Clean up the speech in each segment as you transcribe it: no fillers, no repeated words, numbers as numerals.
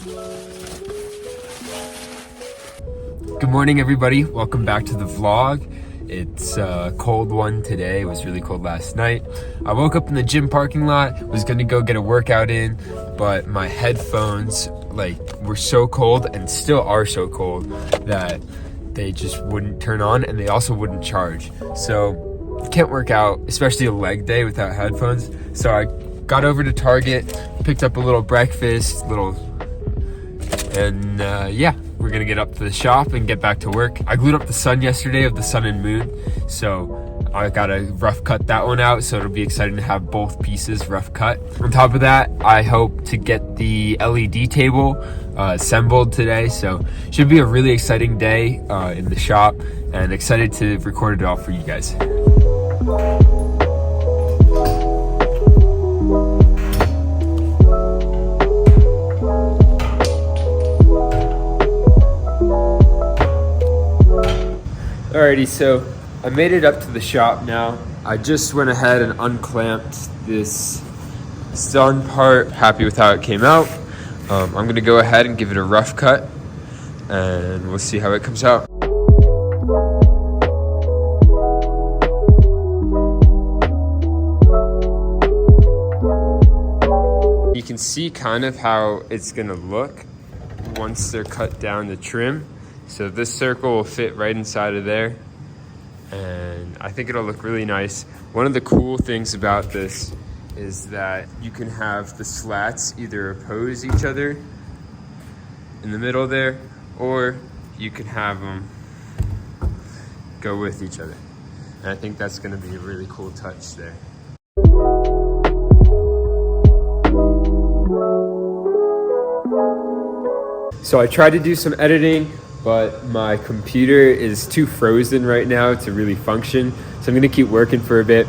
Good morning, everybody. Welcome back to the vlog. It's a cold one today. It was really cold last night. I woke up in the gym parking lot, was gonna go get a workout in, but my headphones were so cold and still are so cold that they just wouldn't turn on, and they also wouldn't charge. So you can't work out, especially a leg day, without headphones. So I got over to Target, picked up a little breakfast, and yeah, we're gonna get up to the shop and get back to work. I glued up the sun yesterday of the sun and moon, so I gotta rough cut that one out, so it'll be exciting to have both pieces rough cut. On top of that, I hope to get the LED table assembled today, so should be a really exciting day in the shop, and excited to record it all for you guys. Alrighty, so I made it up to the shop now. I just went ahead and unclamped this sun part. Happy with how it came out. I'm gonna go ahead and give it a rough cut, and we'll see how it comes out. You can see kind of how it's gonna look once they're cut down to trim. So this circle will fit right inside of there, and I think it'll look really nice. One of the cool things about this is that you can have the slats either oppose each other in the middle there, or you can have them go with each other. And I think that's gonna be a really cool touch there. So I tried to do some editing, but my computer is too frozen right now to really function. So I'm gonna keep working for a bit.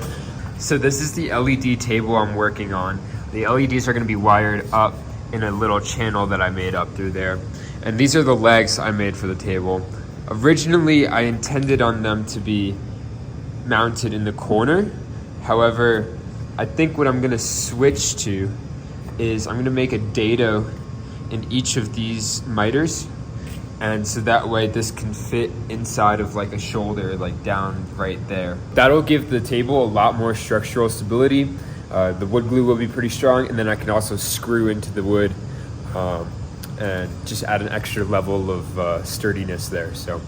So this is the LED table I'm working on. The LEDs are gonna be wired up in a little channel that I made up through there. And these are the legs I made for the table. Originally, I intended on them to be mounted in the corner. However, I think what I'm gonna switch to is I'm gonna make a dado in each of these miters. And so that way this can fit inside of like a shoulder, like down right there. That'll give the table a lot more structural stability. The wood glue will be pretty strong, and then I can also screw into the wood and just add an extra level of sturdiness there. So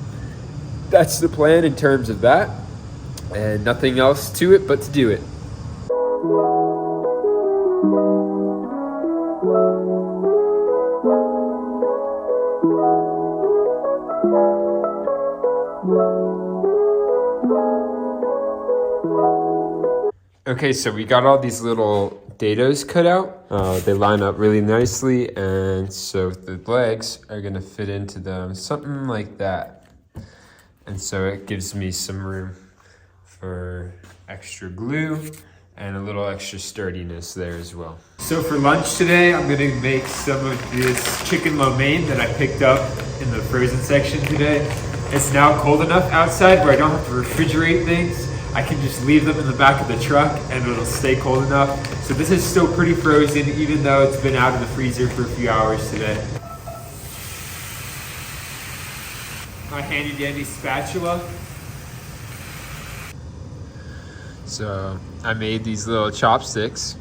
that's the plan in terms of that, and nothing else to it but to do it. Okay, so we got all these little dados cut out. They line up really nicely, and so the legs are gonna fit into them, something like that. And so it gives me some room for extra glue and a little extra sturdiness there as well. So for lunch today, I'm gonna make some of this chicken lo mein that I picked up in the frozen section today. It's now cold enough outside where I don't have to refrigerate things. I can just leave them in the back of the truck and it'll stay cold enough. So this is still pretty frozen, even though it's been out of the freezer for a few hours today. My handy dandy spatula. So I made these little chopsticks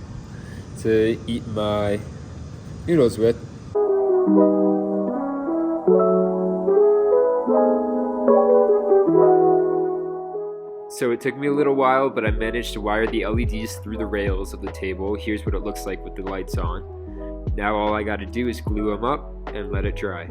to eat my noodles with. So it took me a little while, but I managed to wire the LEDs through the rails of the table. Here's what it looks like with the lights on. Now all I gotta do is glue them up and let it dry.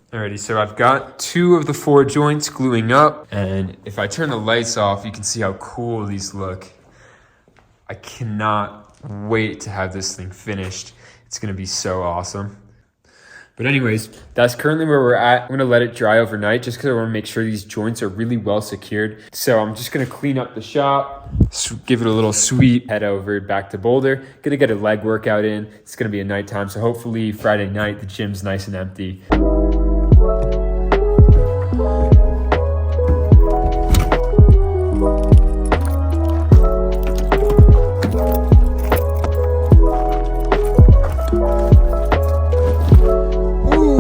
Alrighty, so I've got 2 of the 4 joints gluing up, and if I turn the lights off, you can see how cool these look. I cannot wait to have this thing finished. It's gonna be so awesome. But anyways, that's currently where we're at. I'm gonna let it dry overnight just because I want to make sure these joints are really well secured. So I'm just gonna clean up the shop, give it a little sweep, head over back to Boulder. Gonna get a leg workout in. It's gonna be a nighttime, so hopefully Friday night the gym's nice and empty.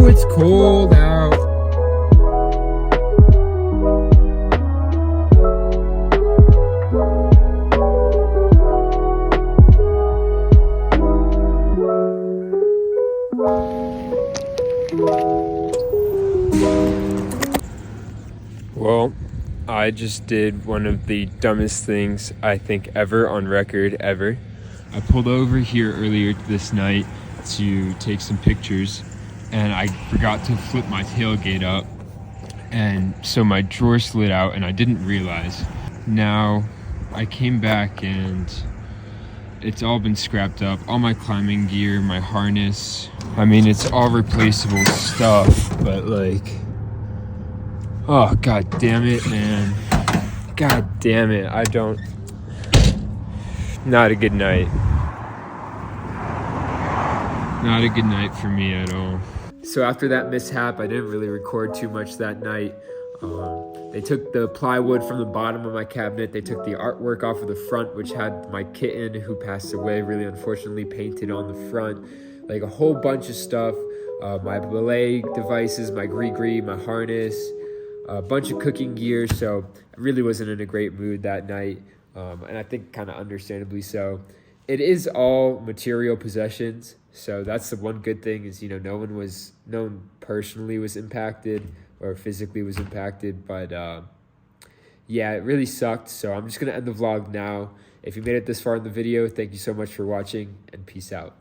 It's cold out. Well, I just did one of the dumbest things I think ever on record ever. I pulled over here earlier this night to take some pictures, and I forgot to flip my tailgate up, and so my drawer slid out and I didn't realize. Now I came back and it's all been scrapped up. All my climbing gear, my harness, I mean, it's all replaceable stuff, but like, oh god damn it, man. God damn it. Not a good night. Not a good night for me at all. So after that mishap, I didn't really record too much that night. They took the plywood from the bottom of my cabinet. They took the artwork off of the front, which had my kitten, who passed away really unfortunately, painted on the front. Like a whole bunch of stuff. My belay devices, my gree-gree, my harness, a bunch of cooking gear. So I really wasn't in a great mood that night. And I think kind of understandably so. It is all material possessions. So that's the one good thing is, no one personally was impacted or physically was impacted. But yeah, it really sucked. So I'm just going to end the vlog now. If you made it this far in the video, thank you so much for watching, and peace out.